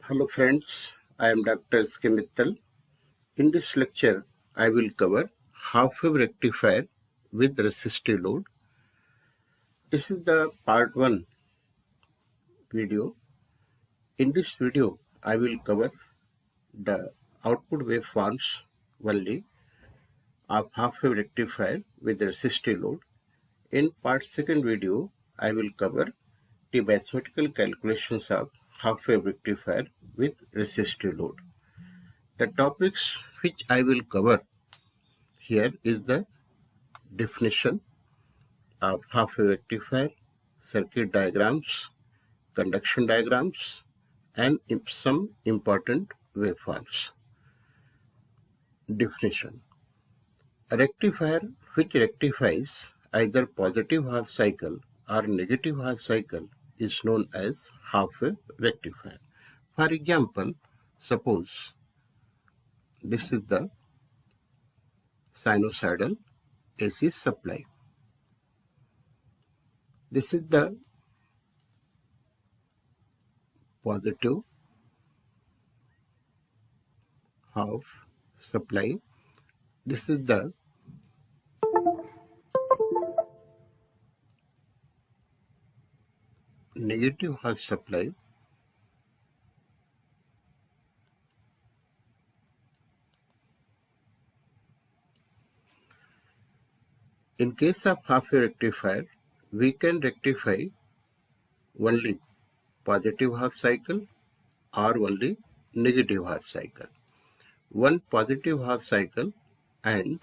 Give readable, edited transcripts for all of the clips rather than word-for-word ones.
Hello friends, I am Dr. S.K. Mittal. In this lecture, I will cover half-wave rectifier with resistive load. This is the part 1 video. In this video, I will cover the output waveforms only of half-wave rectifier with resistive load. In part 2 video, I will cover the mathematical calculations of half-wave rectifier with resistive load. The topics which I will cover here is the definition of half-wave rectifier, circuit diagrams, conduction diagrams, and some important waveforms. Definition: a rectifier which rectifies either positive half cycle or negative half cycle is known as half-wave rectifier. For example, suppose this is the sinusoidal AC supply. This is the positive half supply. This is the negative half supply. In case of half-wave rectifier, we can rectify only positive half cycle or only negative half cycle. One positive half cycle and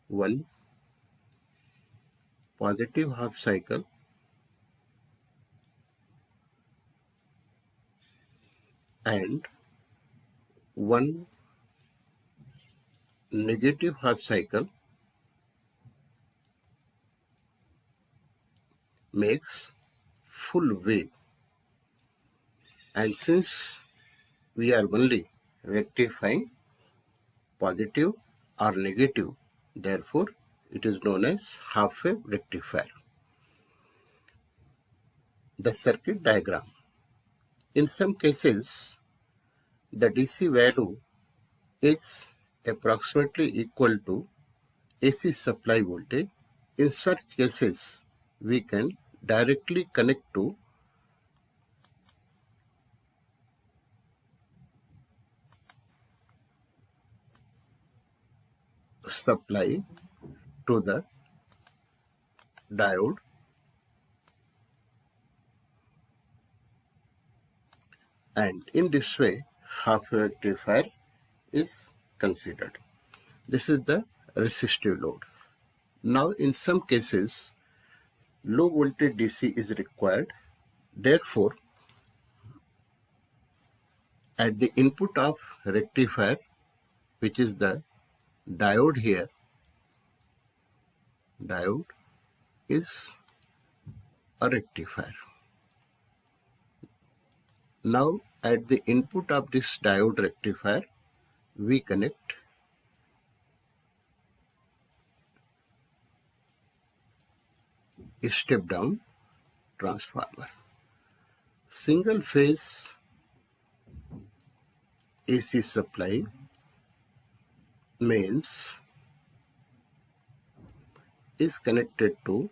one positive half cycle and one negative half cycle makes full wave. And since we are only rectifying positive or negative, therefore it is known as half-wave rectifier. The circuit diagram. In some cases, the DC value is approximately equal to AC supply voltage. In such cases, we can directly connect to supply to the diode and in this way half-wave rectifier is considered. This is the resistive load. Now in some cases low voltage DC is required. Therefore, at the input of rectifier, which is the diode here, diode is a rectifier. Now at the input of this diode rectifier, we connect a step down transformer. Single phase AC supply mains is connected to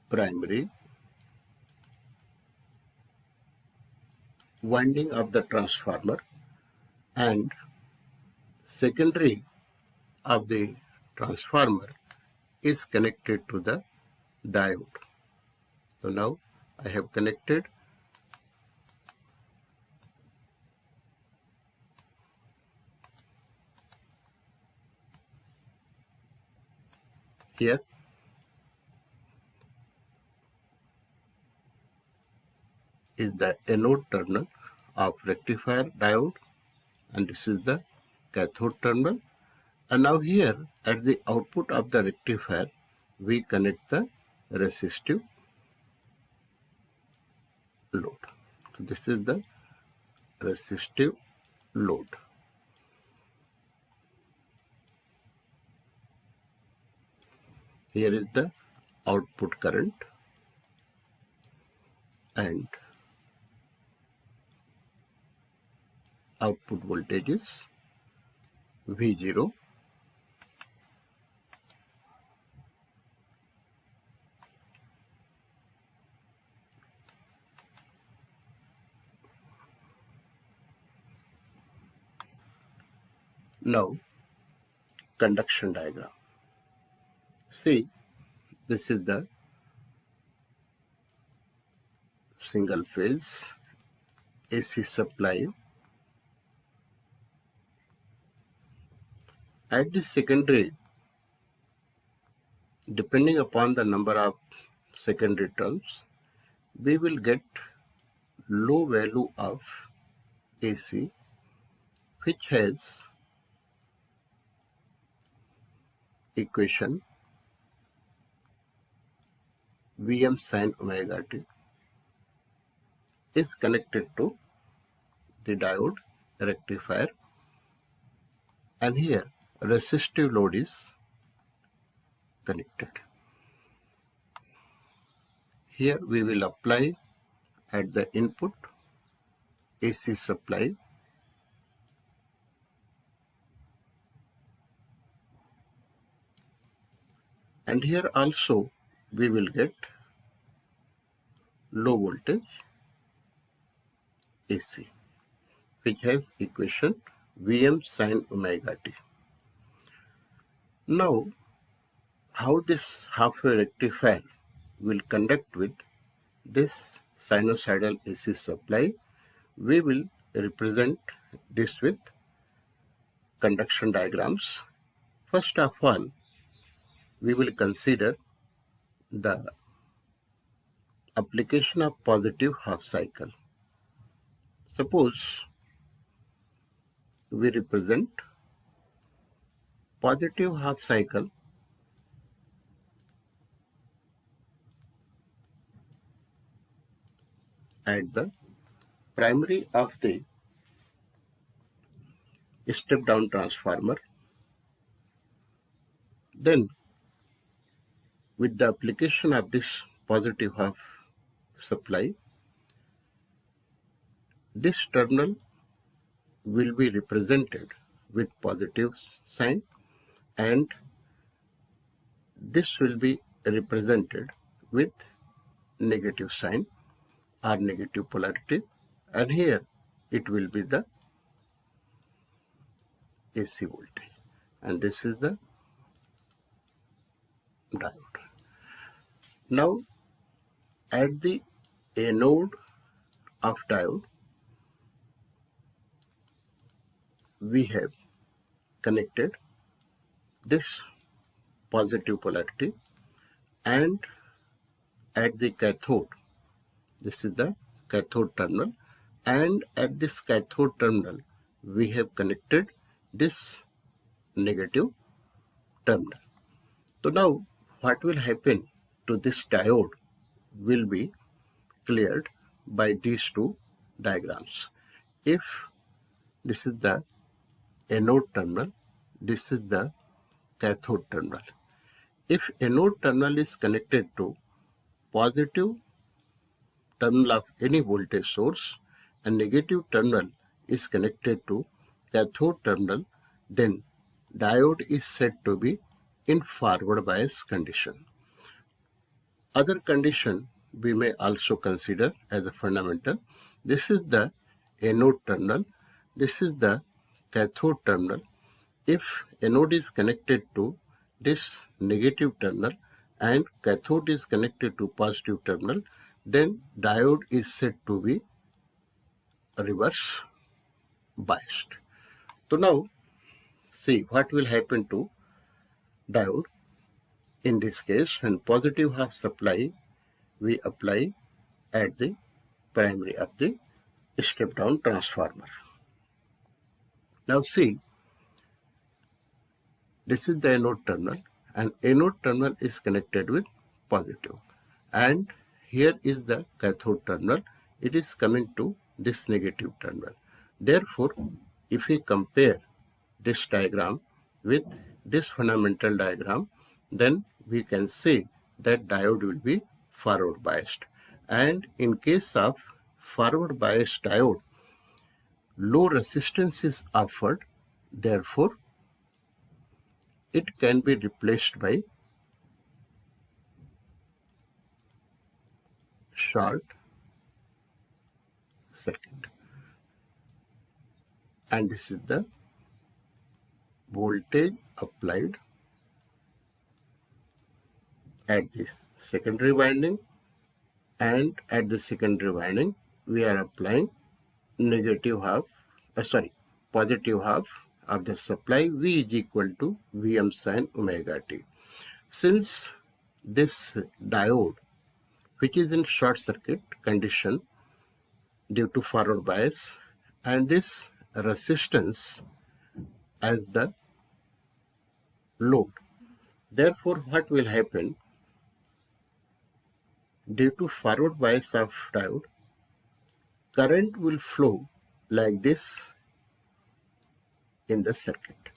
primary winding of the transformer and secondary of the transformer is connected to the diode. So now I have connected here is the anode terminal of rectifier diode and this is the cathode terminal. And now here at the output of the rectifier, we connect the resistive load. So this is the resistive load. Here is the output current and output voltage is V0. Now, conduction diagram. See, this is the single phase AC supply. At the secondary, depending upon the number of secondary terms, we will get low value of AC, which has equation Vm sin omega t is connected to the diode rectifier, and here resistive load is connected. Here we will apply at the input AC supply, and here also we will get low voltage AC, which has equation Vm sin omega t. Now, how this half-wave rectifier will conduct with this sinusoidal AC supply, we will represent this with conduction diagrams. First of all, we will consider the application of positive half cycle. Suppose we represent positive half cycle at the primary of the step down transformer. Then, with the application of this positive half supply, this terminal will be represented with positive sign, and this will be represented with negative sign or negative polarity, and here it will be the AC voltage, and this is the diode. Now, at the anode of diode, we have connected this positive polarity, and at the cathode, this is the cathode terminal, and at this cathode terminal we have connected this negative terminal. So now what will happen to this diode will be cleared by these two diagrams. If this is the anode terminal, this is the cathode terminal. If anode terminal is connected to positive terminal of any voltage source and negative terminal is connected to cathode terminal, then diode is said to be in forward bias condition. Other condition we may also consider as a fundamental. This is the anode terminal, this is the cathode terminal. If anode is connected to this negative terminal and cathode is connected to positive terminal, then diode is said to be reverse biased. So now, see what will happen to diode in this case when positive half supply we apply at the primary of the step down transformer. Now see, this is the anode terminal, and anode terminal is connected with positive, and here is the cathode terminal, it is coming to this negative terminal. Therefore, if we compare this diagram with this fundamental diagram, then we can say that diode will be forward biased, And in case of forward bias diode, low resistance is offered, therefore it can be replaced by short circuit. And this is the voltage applied at the secondary winding, and at the secondary winding we are applying positive half of the supply. V is equal to Vm sin omega t. Since this diode, which is in short circuit condition due to forward bias, and this resistance as the load, therefore what will happen, due to forward bias of diode, current will flow like this in the circuit.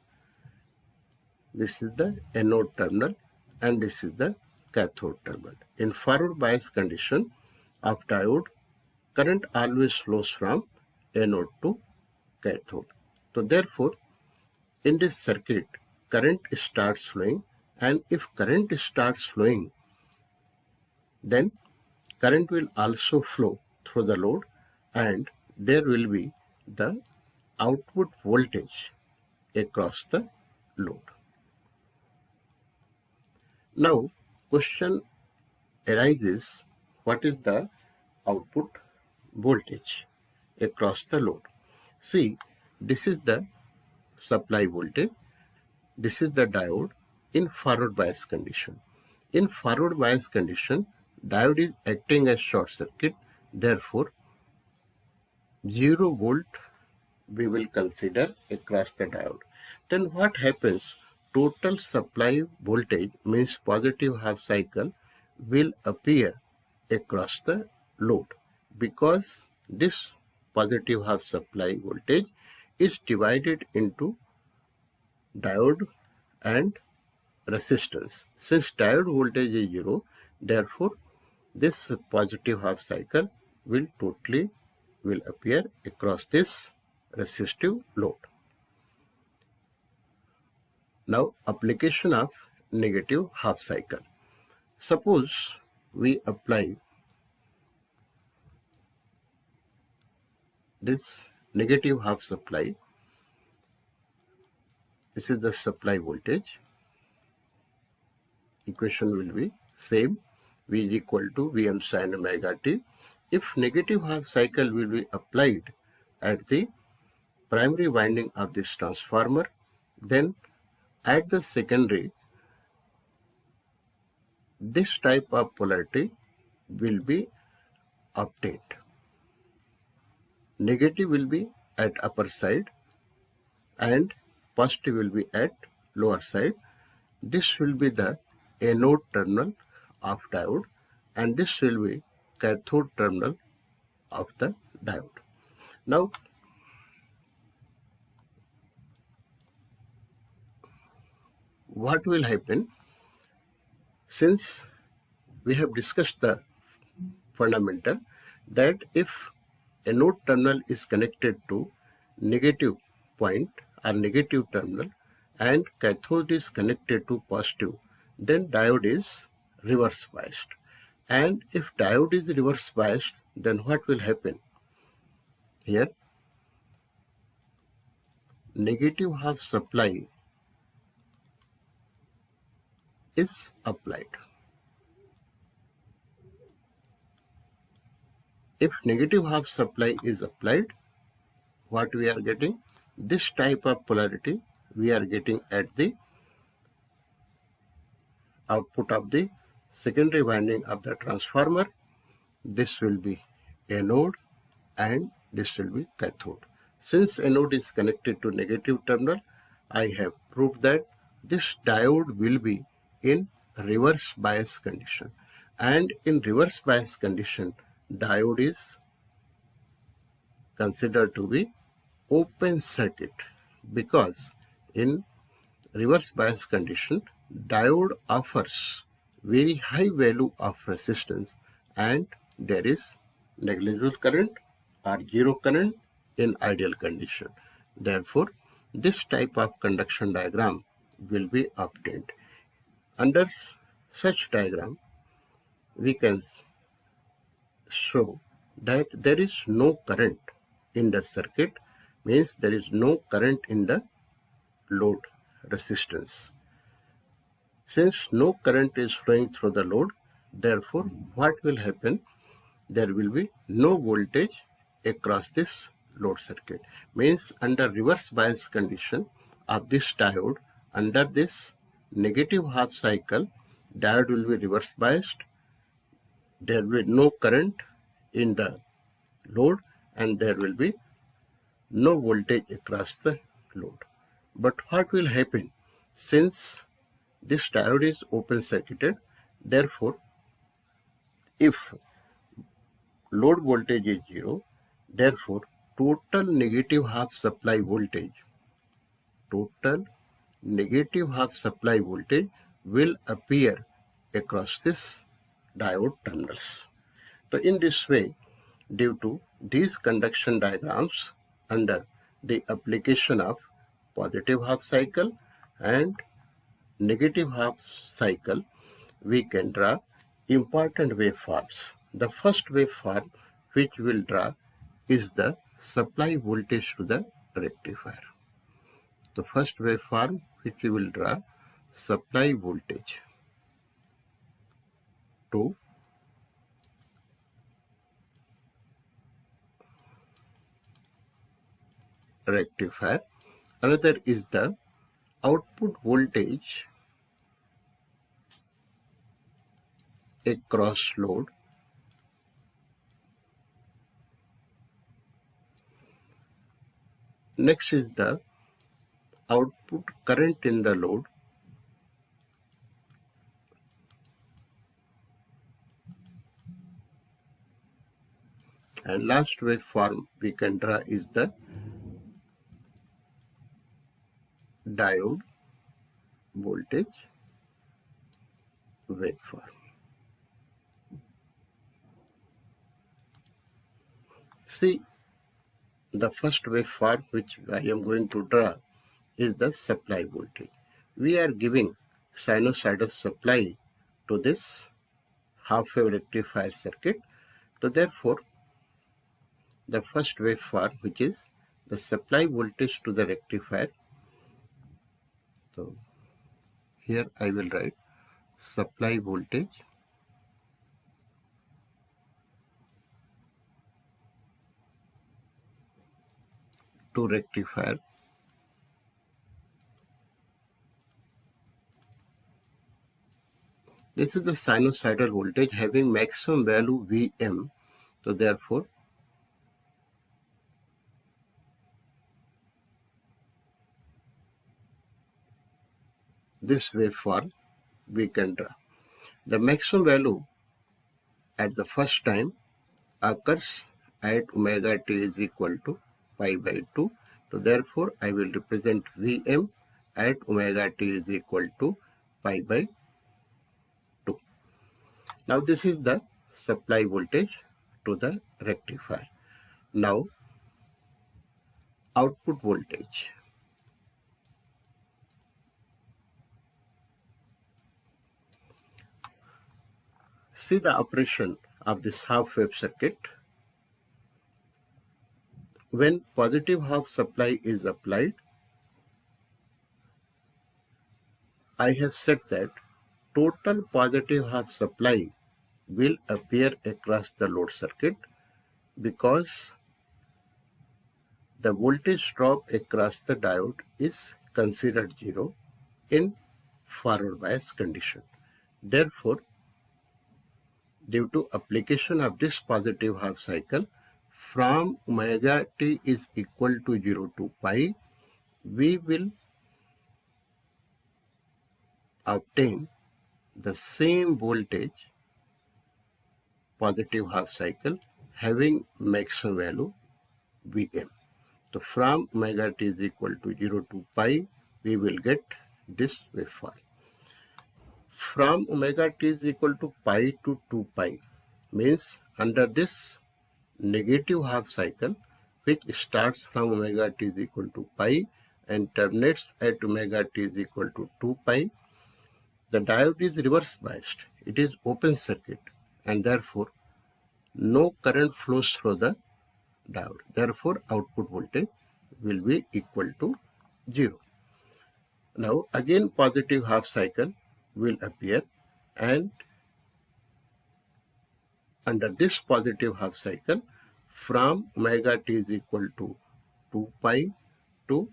This is the anode terminal and this is the cathode terminal. In forward bias condition of diode, current always flows from anode to cathode. So therefore, in this circuit, current starts flowing, and if current starts flowing, then current will also flow through the load, and there will be the output voltage across the load. Now, question arises, what is the output voltage across the load? See, this is the supply voltage, this is the diode in forward bias condition. In forward bias condition, diode is acting as short circuit, therefore 0 volt we will consider across the diode. Then what happens? Total supply voltage, means positive half cycle, will appear across the load, because this positive half supply voltage is divided into diode and resistance. Since diode voltage is 0, therefore this positive half cycle will appear across this resistive load. Now, application of negative half cycle. Suppose we apply this negative half supply. This is the supply voltage. Equation will be same. V is equal to Vm sin omega t. If negative half cycle will be applied at the primary winding of this transformer, then at the secondary, this type of polarity will be obtained. Negative will be at upper side and positive will be at lower side. This will be the anode terminal of diode, and this will be cathode terminal of the diode. Now, what will happen? Since we have discussed the fundamental that if anode terminal is connected to negative point or negative terminal and cathode is connected to positive, then diode is reverse biased. And if diode is reverse biased, then what will happen? Here, negative half supply is applied. If negative half supply is applied, what we are getting? This type of polarity we are getting at the output of the secondary winding of the transformer. This will be anode and this will be cathode. Since anode is connected to negative terminal, I have proved that this diode will be in reverse bias condition, and in reverse bias condition, diode is considered to be open circuit, because in reverse bias condition, diode offers very high value of resistance and there is negligible current or zero current in ideal condition. Therefore, this type of conduction diagram will be obtained. Under such diagram, we can show that there is no current in the circuit, means there is no current in the load resistance. Since no current is flowing through the load, therefore what will happen? There will be no voltage across this load circuit. Means under reverse bias condition of this diode, under this negative half cycle, diode will be reverse biased. There will be no current in the load and there will be no voltage across the load. But what will happen? Since this diode is open circuited, therefore if load voltage is 0, therefore total negative half supply voltage will appear across this diode terminals. So in this way, due to these conduction diagrams, under the application of positive half cycle and negative half cycle, we can draw important waveforms. The first waveform which we will draw is the supply voltage to the rectifier. The first waveform which we will draw, supply voltage to rectifier. Another is the output voltage across load. Next is the output current in the load. And last waveform we can draw is the diode voltage waveform. See, the first waveform which I am going to draw is the supply voltage. We are giving sinusoidal supply to this half-wave rectifier circuit. So therefore, the first waveform, which is the supply voltage to the rectifier. So here I will write supply voltage to rectifier. This is the sinusoidal voltage having maximum value Vm. So therefore, this waveform we can draw. The maximum value at the first time occurs at omega t is equal to pi by 2. So therefore, I will represent Vm at omega t is equal to pi by 2. Now this is the supply voltage to the rectifier. Now output voltage. See the operation of this half-wave circuit. When positive half supply is applied, I have said that total positive half supply will appear across the load circuit because the voltage drop across the diode is considered 0 in forward bias condition. Therefore, due to application of this positive half cycle, from omega t is equal to 0 to pi, we will obtain the same voltage positive half cycle having maximum value Vm. So from omega t is equal to 0 to pi, we will get this waveform. From omega t is equal to pi to 2 pi, means under this negative half cycle, which starts from omega t is equal to pi and terminates at omega t is equal to 2 pi, the diode is reverse biased. It is open circuit and therefore no current flows through the diode. Therefore, output voltage will be equal to 0. Now again positive half cycle will appear, and under this positive half cycle, from omega t is equal to 2 pi to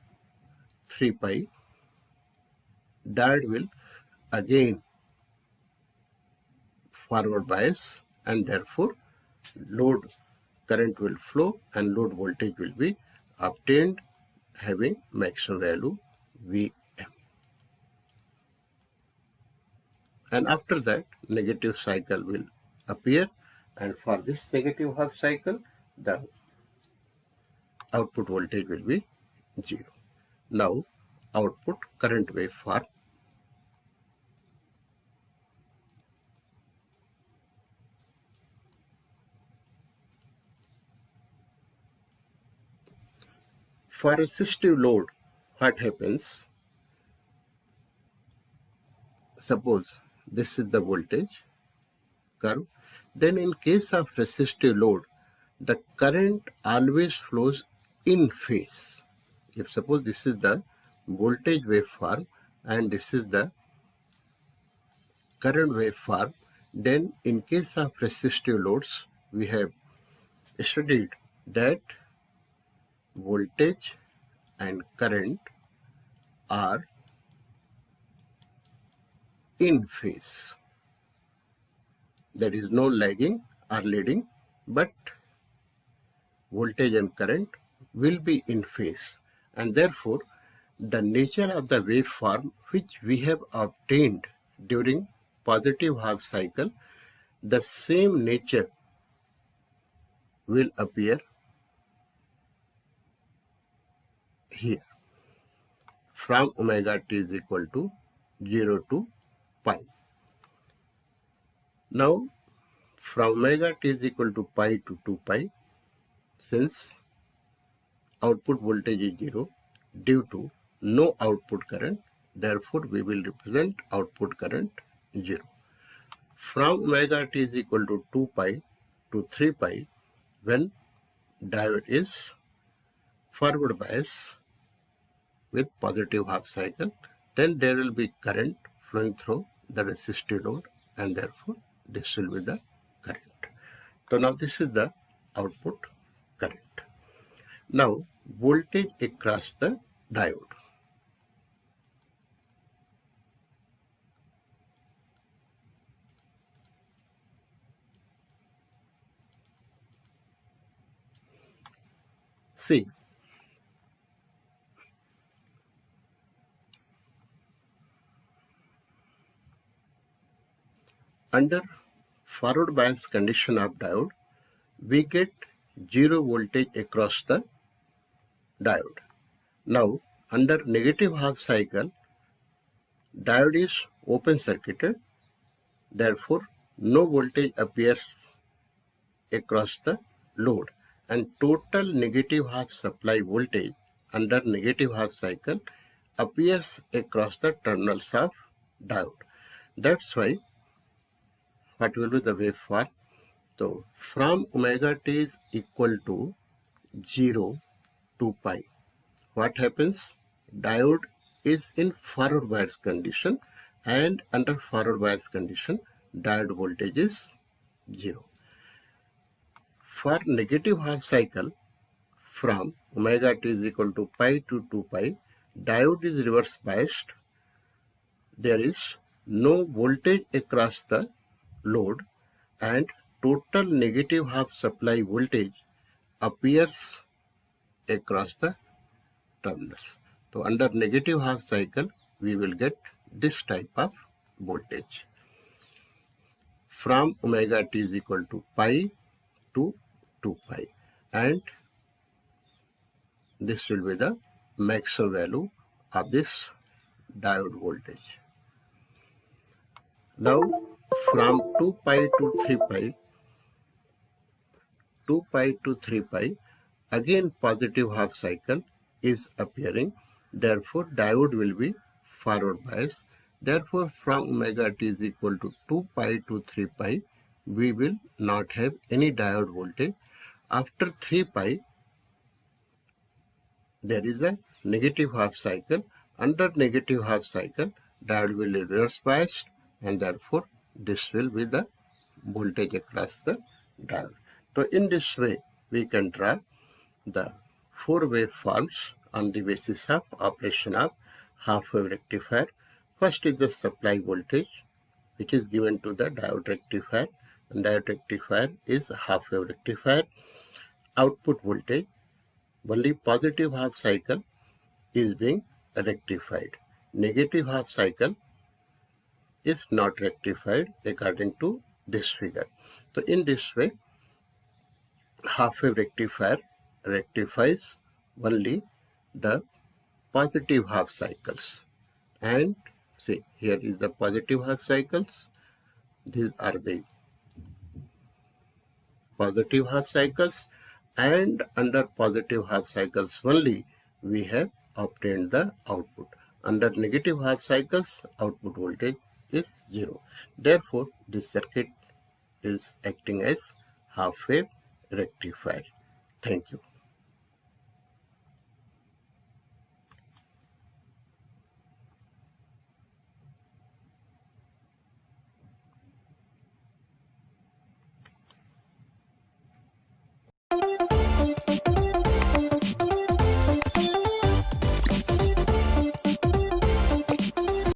3 pi, diode will again forward bias and therefore load current will flow and load voltage will be obtained having maximum value Vm. And after that negative cycle will appear, and for this negative half cycle the output voltage will be 0. Now output current waveform. For resistive load, what happens? Suppose this is the voltage curve. Then in case of resistive load, the current always flows in phase. If suppose this is the voltage waveform and this is the current waveform, then in case of resistive loads, we have studied that voltage and current are in phase. There is no lagging or leading, but voltage and current will be in phase, and therefore the nature of the waveform which we have obtained during positive half cycle, the same nature will appear here from omega t is equal to 0 to pi. Now from omega t is equal to pi to 2 pi, since output voltage is 0 due to no output current, therefore we will represent output current 0. From omega t is equal to 2 pi to 3 pi, when diode is forward bias with positive half cycle, then there will be current flowing through the resistive load, and therefore this will be the current. So now this is the output current. Now voltage across the diode. See, under forward bias condition of diode, we get 0 voltage across the diode. Now under negative half cycle, diode is open circuited, therefore no voltage appears across the load, and total negative half supply voltage under negative half cycle appears across the terminals of diode. That's why what will be the waveform? So from omega t is equal to 0 to pi, what happens? Diode is in forward bias condition, and under forward bias condition diode voltage is 0. For negative half cycle, from omega t is equal to pi to 2 pi, diode is reverse biased. There is no voltage across the load, and total negative half supply voltage appears across the terminals. So under negative half cycle, we will get this type of voltage from omega t is equal to pi to 2 pi, and this will be the maximum value of this diode voltage. Now from 2 pi to 3 pi, 2 pi to 3 pi, again positive half cycle is appearing. Therefore, diode will be forward bias. Therefore, from omega t is equal to 2 pi to 3 pi, we will not have any diode voltage. After 3 pi, there is a negative half cycle. Under negative half cycle, diode will be reverse biased, and therefore this will be the voltage across the diode. So in this way, we can draw the four waveforms on the basis of operation of half wave rectifier. First is the supply voltage, which is given to the diode rectifier, and diode rectifier is half wave rectifier. Output voltage, only positive half cycle is being rectified. Negative half cycle is not rectified according to this figure. So in this way, half wave rectifier rectifies only the positive half cycles. And see, here is the positive half cycles. These are the positive half cycles, and under positive half cycles only we have obtained the output. Under negative half cycles, output voltage is 0. Therefore, this circuit is acting as half wave rectifier. Thank you.